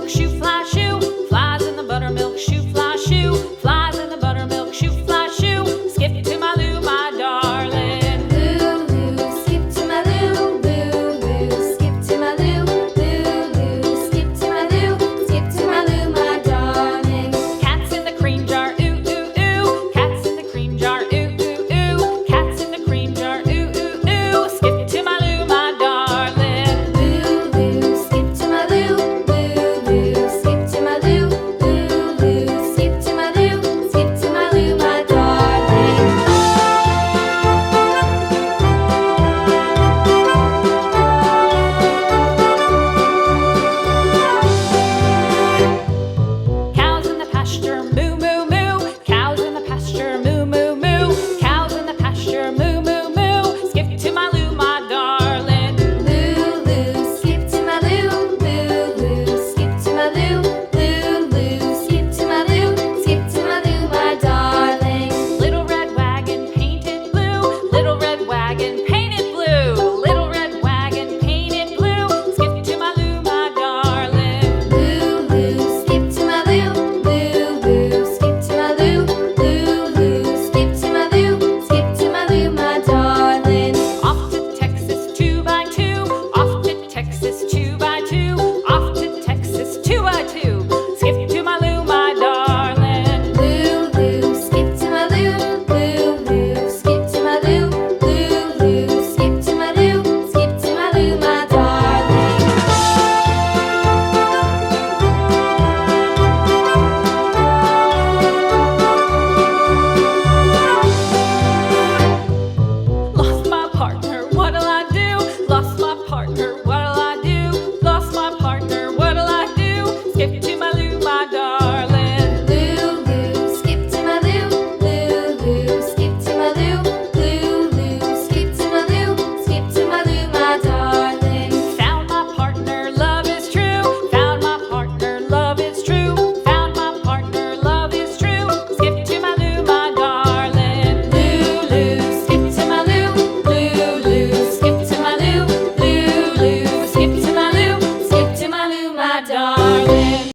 buttermilk shoe, fly shoe. Flies in the buttermilk shoe, fly shoe. Flies in the buttermilk shoe, fly shoe. Skip to my Lou, my darling. Lou, Lou, skip to my Lou. Lou, Lou, skip to my Lou. Lou, Lou, skip to my Lou. Skip to my Lou, my darling. Cats in the cream jar, ooh, ooh, ooh. Cats in the cream jar, ooh, ooh, ooh. Cats in the cream jar, ooh, ooh, ooh. Skip to my Lou, my darling. Lou, Lou, skip to my Lou. Lou, Lou, skip to my Lou. Lou, Lou, skip to my Lou. Skip to my Lou, my darling. Cows in the pasture, moo, moo, moo. Cows in the pasture, moo, moo, moo. Cows in the pasture, moo, moo, moo. Skip to my Lou, my darling. Lou, Lou, skip to my Lou. Lou, Lou, skip to my Lou. Lou, Lou, skip to my Lou. Skip to my Lou, my darling. Little red wagon painted blue. Little red wagon painted blue. Little red wagon painted blue. Skip to my Lou, my darling. Lou, Lou, skip to my Lou. Lou, Lou, skip to my Lou. Lou, Lou, skip to my Lou. Skip to my Lou, my darling. Off to Texas 2x2. Off to Texas 2x2. Off to Texas 2x2. Skip to my Lou, my darling. Lou, Lou, skip to my Lou. Lou, Lou, skip to my Lou. Lou, Lou, skip to my Lou. Skip to my Lou, my darling. Lost my partner, what'll I do? Lost my partner, what'll I do? Lost my partner, what'll I do? Skip to my Lou, my darling. Lou, Lou, skip to my Lou. Lou, Lou, skip to my Lou. Lou, Lou, skip to my Lou. Skip to my Lou, my darling. Found my partner, love is true. Found my partner, love is true. Found my partner, love is true. Skip to my Lou, my darling. Lou, Lou, skip to my Lou. Lou, Lou, skip to my Lou. Lou, Lou, skip to my Lou. Skip to my Lou, my darling.